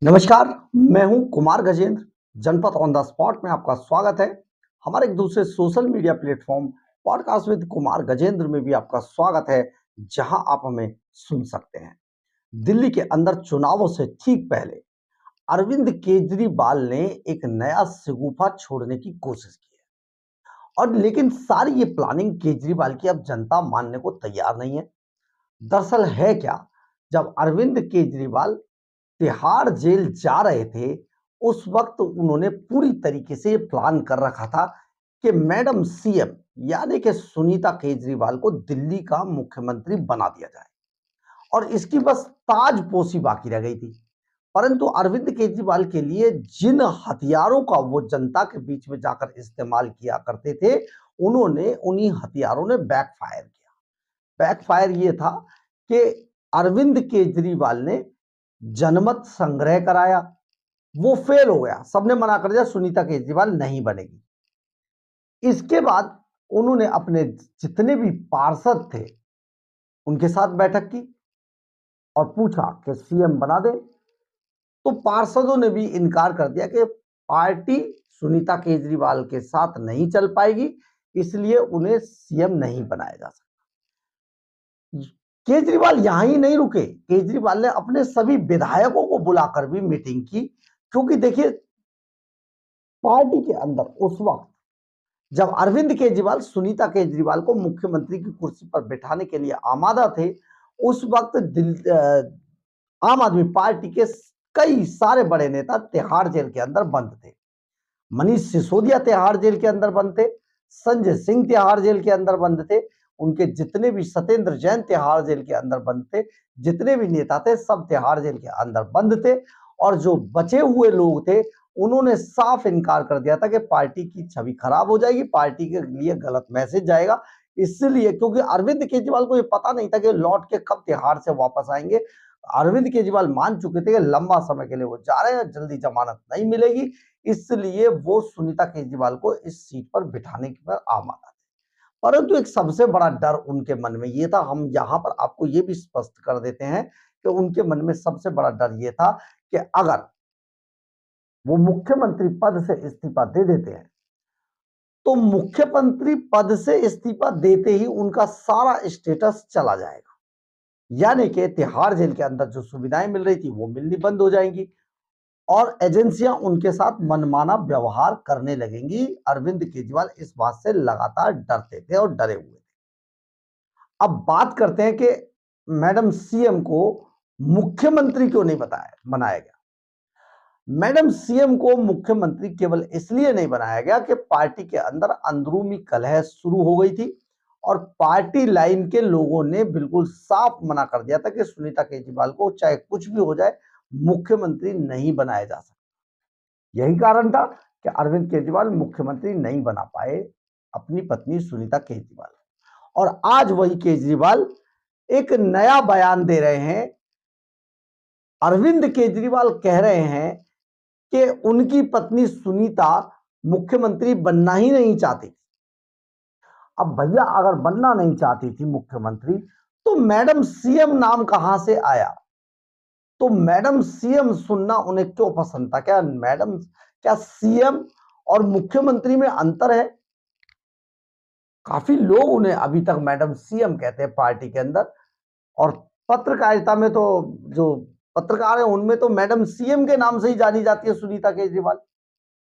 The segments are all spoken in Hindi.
नमस्कार, मैं हूं कुमार गजेंद्र। जनपद ऑन द स्पॉट में आपका स्वागत है। हमारे एक दूसरे social media platform podcast with Kumar Gajendra में भी आपका स्वागत है, जहां आप हमें सुन सकते हैं। दिल्ली के अंदर चुनावों से ठीक पहले अरविंद केजरीवाल ने एक नया शगुफा छोड़ने की कोशिश की है, और लेकिन सारी ये प्लानिंग केजरीवाल की अब जनता मानने को तैयार नहीं है। दरअसल है क्या, जब अरविंद केजरीवाल तिहाड़ जेल जा रहे थे, उस वक्त उन्होंने पूरी तरीके से ये प्लान कर रखा था कि मैडम सीएम यानी कि सुनीता केजरीवाल को दिल्ली का मुख्यमंत्री बना दिया जाए, और इसकी बस ताजपोशी बाकी रह गई थी। परंतु अरविंद केजरीवाल के लिए जिन हथियारों का वो जनता के बीच में जाकर इस्तेमाल किया करते थे, उन्होंने उन्हीं हथियारों ने बैकफायर किया। बैकफायर ये था कि अरविंद केजरीवाल ने जनमत संग्रह कराया, वो फेल हो गया, सबने मना कर दिया सुनीता केजरीवाल नहीं बनेगी। इसके बाद उन्होंने अपने जितने भी पार्षद थे उनके साथ बैठक की और पूछा कि सीएम बना दे, तो पार्षदों ने भी इनकार कर दिया कि पार्टी सुनीता केजरीवाल के साथ नहीं चल पाएगी, इसलिए उन्हें सीएम नहीं बनाया जा सकता। केजरीवाल यहां ही नहीं रुके, केजरीवाल ने अपने सभी विधायकों को बुलाकर भी मीटिंग की, क्योंकि देखिए पार्टी के अंदर उस वक्त जब अरविंद केजरीवाल सुनीता केजरीवाल को मुख्यमंत्री की कुर्सी पर बैठाने के लिए आमादा थे, उस वक्त आम आदमी पार्टी के कई सारे बड़े नेता तिहाड़ जेल के अंदर बंद थे। मनीष सिसोदिया तिहाड़ जेल के अंदर बंद थे, संजय सिंह तिहाड़ जेल के अंदर बंद थे, उनके जितने भी सत्येंद्र जैन तिहाड़ जेल के अंदर बंद थे, जितने भी नेता थे सब तिहाड़ जेल के अंदर बंद थे। और जो बचे हुए लोग थे उन्होंने साफ इनकार कर दिया था कि पार्टी की छवि खराब हो जाएगी, पार्टी के लिए गलत मैसेज जाएगा। इसलिए क्योंकि अरविंद केजरीवाल को ये पता नहीं था कि लौट के कब तिहाड़ से वापस आएंगे। अरविंद केजरीवाल मान चुके थे कि लंबा समय के लिए वो जा रहे हैं, जल्दी जमानत नहीं मिलेगी, इसलिए वो सुनीता केजरीवाल को इस सीट पर बिठाने पर आमादा थे। परंतु एक सबसे बड़ा डर उनके मन में ये था, हम यहां पर आपको ये भी स्पष्ट कर देते हैं कि उनके मन में सबसे बड़ा डर ये था कि अगर वो मुख्यमंत्री पद से इस्तीफा दे देते हैं, तो मुख्यमंत्री पद से इस्तीफा देते ही उनका सारा स्टेटस चला जाएगा, यानी कि तिहाड़ जेल के अंदर जो सुविधाएं मिल रही थी वो मिलनी बंद हो जाएंगी, और एजेंसियां उनके साथ मनमाना व्यवहार करने लगेंगी। अरविंद केजरीवाल इस बात से लगातार डरते थे और डरे हुए थे। अब बात करते हैं कि मैडम सीएम को मुख्यमंत्री क्यों नहीं बनाया गया। मैडम सीएम को मुख्यमंत्री केवल इसलिए नहीं बनाया गया कि पार्टी के अंदर अंदरूनी कलह शुरू हो गई थी, और पार्टी लाइन के लोगों ने बिल्कुल साफ मना कर दिया था कि सुनीता केजरीवाल को चाहे कुछ भी हो जाए मुख्यमंत्री नहीं बनाया जा सकता। यही कारण था कि अरविंद केजरीवाल मुख्यमंत्री नहीं बना पाए अपनी पत्नी सुनीता केजरीवाल। और आज वही केजरीवाल एक नया बयान दे रहे हैं। अरविंद केजरीवाल कह रहे हैं कि उनकी पत्नी सुनीता मुख्यमंत्री बनना ही नहीं चाहती। अब भैया अगर बनना नहीं चाहती थी मुख्यमंत्री, तो मैडम सीएम नाम कहां से आया? तो मैडम सीएम सुनना उन्हें क्यों पसंद था? क्या सीएम और मुख्यमंत्री में अंतर है? काफी लोग उन्हें अभी तक मैडम सीएम कहते हैं पार्टी के अंदर, और पत्रकारिता में तो जो पत्रकार है उनमें तो मैडम सीएम के नाम से ही जानी जाती है सुनीता केजरीवाल।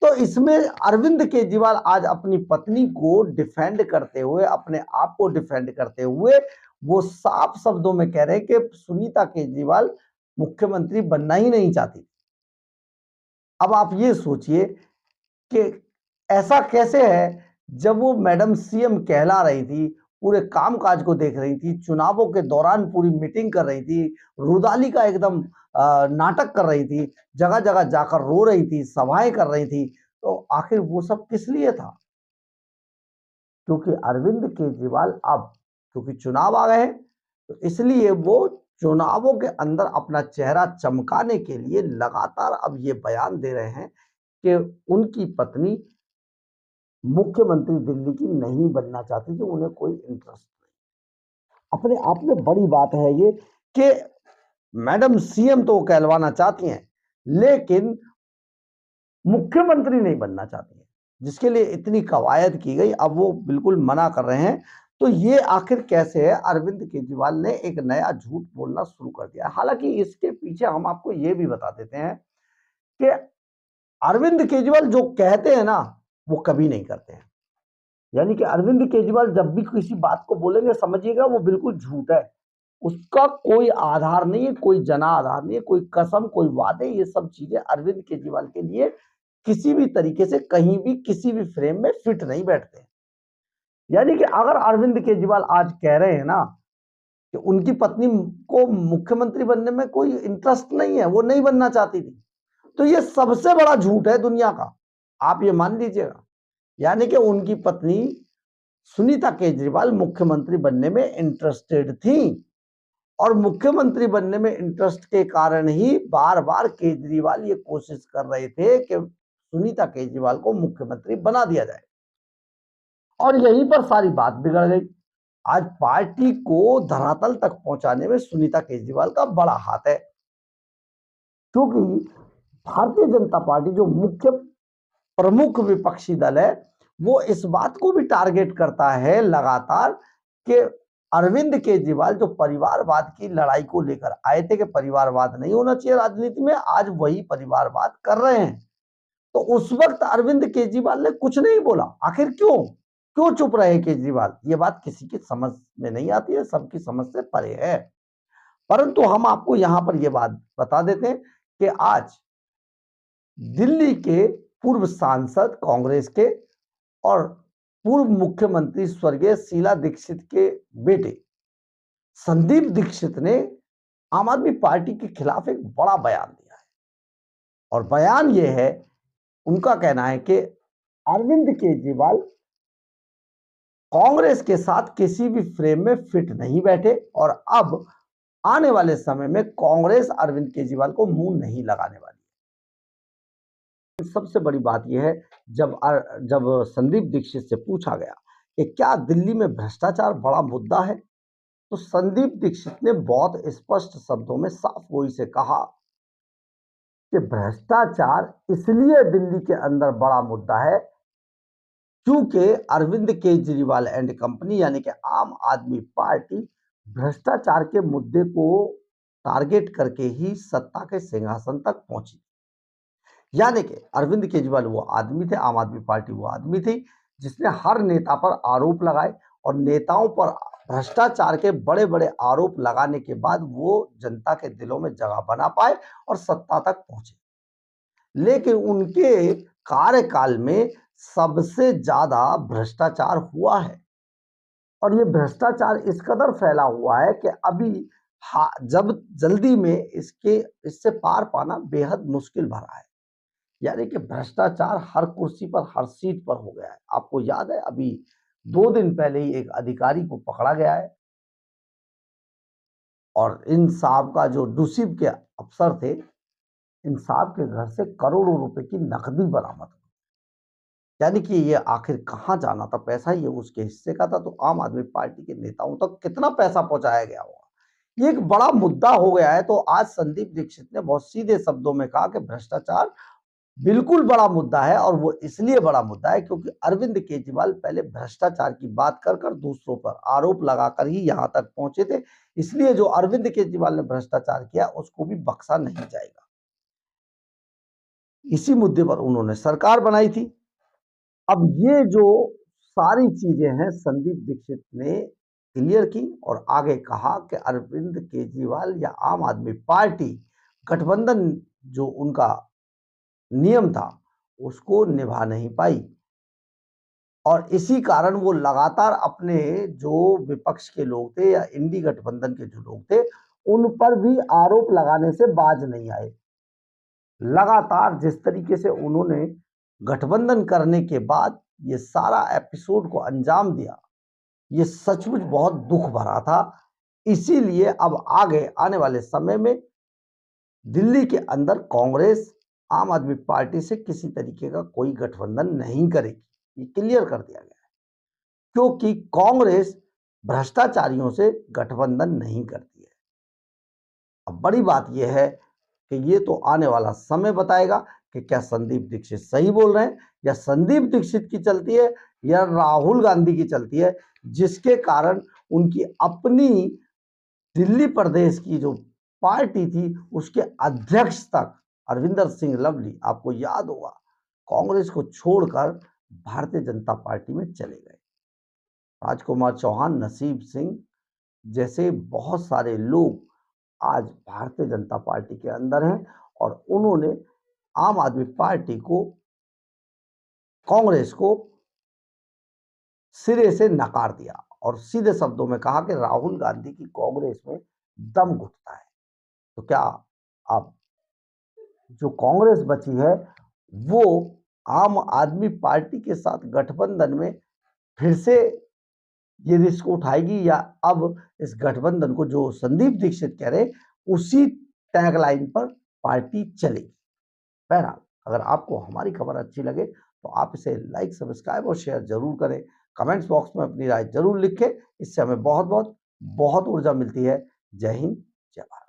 तो इसमें अरविंद केजरीवाल आज अपनी पत्नी को डिफेंड करते हुए, अपने आप को डिफेंड करते हुए, वो साफ शब्दों में कह रहे हैं कि सुनीता केजरीवाल मुख्यमंत्री बनना ही नहीं चाहती। अब आप ये सोचिए कि ऐसा कैसे है, जब वो मैडम सीएम कहला रही थी, पूरे कामकाज को देख रही थी, चुनावों के दौरान पूरी मीटिंग कर रही थी, रुदाली का एकदम नाटक कर रही थी, जगह जगह जाकर रो रही थी, सभाएं कर रही थी, तो आखिर वो सब किस लिए था? क्योंकि अरविंद केजरीवाल अब क्योंकि चुनाव आ गए हैं, तो इसलिए वो चुनावों के अंदर अपना चेहरा चमकाने के लिए लगातार अब ये बयान दे रहे हैं कि उनकी पत्नी मुख्यमंत्री दिल्ली की नहीं बनना चाहती थी, उन्हें कोई इंटरेस्ट नहीं। अपने आप में बड़ी बात है ये कि मैडम सीएम तो कहलवाना चाहती हैं, लेकिन मुख्यमंत्री नहीं बनना चाहती है, जिसके लिए इतनी कवायद की गई, अब वो बिल्कुल मना कर रहे हैं। तो ये आखिर कैसे है? अरविंद केजरीवाल ने एक नया झूठ बोलना शुरू कर दिया। हालांकि इसके पीछे हम आपको ये भी बता देते हैं कि अरविंद केजरीवाल जो कहते हैं ना, वो कभी नहीं करते हैं। यानी कि अरविंद केजरीवाल जब भी किसी बात को बोलेंगे, समझिएगा वो बिल्कुल झूठ है, उसका कोई आधार नहीं है, कोई जना आधार नहीं है, कोई कसम, कोई वादे, ये सब चीजें अरविंद केजरीवाल के लिए किसी भी तरीके से कहीं भी किसी भी फ्रेम में फिट नहीं बैठते। यानी कि अगर अरविंद केजरीवाल आज कह रहे हैं ना कि उनकी पत्नी को मुख्यमंत्री बनने में कोई इंटरेस्ट नहीं है, वो नहीं बनना चाहती थी, तो ये सबसे बड़ा झूठ है दुनिया का, आप ये मान लीजिएगा। यानी कि उनकी पत्नी सुनीता केजरीवाल मुख्यमंत्री बनने में इंटरेस्टेड थी, और मुख्यमंत्री बनने में इंटरेस्ट के कारण ही बार बार केजरीवाल ये कोशिश कर रहे थे कि सुनीता केजरीवाल को मुख्यमंत्री बना दिया जाए, और यहीं पर सारी बात बिगड़ गई। आज पार्टी को धरातल तक पहुंचाने में सुनीता केजरीवाल का बड़ा हाथ है, क्योंकि भारतीय जनता पार्टी जो मुख्य प्रमुख विपक्षी दल है, वो इस बात को भी टारगेट करता है लगातार कि अरविंद केजरीवाल जो परिवारवाद की लड़ाई को लेकर आए थे कि परिवारवाद नहीं होना चाहिए राजनीति में, आज वही परिवारवाद कर रहे हैं। तो उस वक्त अरविंद केजरीवाल ने कुछ नहीं बोला। आखिर क्यों क्यों चुप रहे केजरीवाल? ये बात किसी की समझ में नहीं आती है, सबकी समझ से परे है। परंतु हम आपको यहां पर यह बात बता देते हैं कि आज दिल्ली के पूर्व सांसद कांग्रेस के और पूर्व मुख्यमंत्री स्वर्गीय शीला दीक्षित के बेटे संदीप दीक्षित ने आम आदमी पार्टी के खिलाफ एक बड़ा बयान दिया है, और बयान यह है, उनका कहना है कि अरविंद केजरीवाल कांग्रेस के साथ किसी भी फ्रेम में फिट नहीं बैठे, और अब आने वाले समय में कांग्रेस अरविंद केजरीवाल को मुंह नहीं लगाने वाली। सबसे बड़ी बात यह है, जब संदीप दीक्षित से पूछा गया कि क्या दिल्ली में भ्रष्टाचार बड़ा मुद्दा है, तो संदीप दीक्षित ने बहुत स्पष्ट शब्दों में साफ गोई से कहा कि भ्रष्टाचार इसलिए दिल्ली के अंदर बड़ा मुद्दा है क्योंकि अरविंद केजरीवाल एंड कंपनी यानी कि आम आदमी पार्टी भ्रष्टाचार के मुद्दे को टारगेट करके ही सत्ता के सिंहासन तक पहुंची। यानी कि अरविंद केजरीवाल वो आदमी थे, आम आदमी पार्टी वो आदमी थी जिसने हर नेता पर आरोप लगाए, और नेताओं पर भ्रष्टाचार के बड़े बड़े आरोप लगाने के बाद वो जनता के दिलों में जगह बना पाए और सत्ता तक पहुंचे। लेकिन उनके कार्यकाल में सबसे ज्यादा भ्रष्टाचार हुआ है, और ये भ्रष्टाचार इस कदर फैला हुआ है कि अभी जब जल्दी में इससे पार पाना बेहद मुश्किल भरा है। यानी कि भ्रष्टाचार हर कुर्सी पर, हर सीट पर हो गया है। आपको याद है, अभी 2 दिन पहले ही एक अधिकारी को पकड़ा गया है, और इन साहब का जो डूसिब के अफसर थे, इन साहब के घर से करोड़ों रुपए की नकदी बरामद हुई। यानी कि ये आखिर कहां जाना था पैसा, ये उसके हिस्से का था, तो आम आदमी पार्टी के नेताओं तक कितना पैसा पहुंचाया गया होगा, ये एक बड़ा मुद्दा हो गया है। तो आज संदीप दीक्षित ने बहुत सीधे शब्दों में कहा कि भ्रष्टाचार बिल्कुल बड़ा मुद्दा है, और वो इसलिए बड़ा मुद्दा है क्योंकि अरविंद केजरीवाल पहले भ्रष्टाचार की बात कर कर दूसरों पर आरोप लगाकर ही यहां तक पहुंचे थे, इसलिए जो अरविंद केजरीवाल ने भ्रष्टाचार किया उसको भी बख्शा नहीं जाएगा। इसी मुद्दे पर उन्होंने सरकार बनाई थी। अब ये जो सारी चीजें हैं संदीप दीक्षित ने क्लियर की, और आगे कहा कि अरविंद केजरीवाल या आम आदमी पार्टी गठबंधन जो उनका नियम था उसको निभा नहीं पाई, और इसी कारण वो लगातार अपने जो विपक्ष के लोग थे या इंडी गठबंधन के जो लोग थे उन पर भी आरोप लगाने से बाज नहीं आए। लगातार जिस तरीके से उन्होंने गठबंधन करने के बाद ये सारा एपिसोड को अंजाम दिया, ये सचमुच बहुत दुख भरा था। इसीलिए अब आगे आने वाले समय में दिल्ली के अंदर कांग्रेस आम आदमी पार्टी से किसी तरीके का कोई गठबंधन नहीं करेगी, ये क्लियर कर दिया गया है, क्योंकि कांग्रेस भ्रष्टाचारियों से गठबंधन नहीं करती है। अब बड़ी बात यह है कि ये तो आने वाला समय बताएगा कि क्या संदीप दीक्षित सही बोल रहे हैं या संदीप दीक्षित की चलती है या राहुल गांधी की चलती है, जिसके कारण उनकी अपनी दिल्ली प्रदेश की जो पार्टी थी उसके अध्यक्ष तक अरविंदर सिंह लवली, आपको याद होगा, कांग्रेस को छोड़कर भारतीय जनता पार्टी में चले गए। राजकुमार चौहान, नसीब सिंह जैसे बहुत सारे लोग आज भारतीय जनता पार्टी के अंदर हैं और उन्होंने आम आदमी पार्टी को, कांग्रेस को सिरे से नकार दिया और सीधे शब्दों में कहा कि राहुल गांधी की कांग्रेस में दम घुटता है। तो क्या अब जो कांग्रेस बची है वो आम आदमी पार्टी के साथ गठबंधन में फिर से ये रिस्क उठाएगी या अब इस गठबंधन को, जो संदीप दीक्षित कह रहे, उसी टैगलाइन पर पार्टी चलेगी? बहरहाल, अगर आपको हमारी खबर अच्छी लगे तो आप इसे लाइक, सब्सक्राइब और शेयर जरूर करें। कमेंट्स बॉक्स में अपनी राय जरूर लिखें, इससे हमें बहुत बहुत बहुत ऊर्जा मिलती है। जय हिंद, जय भारत।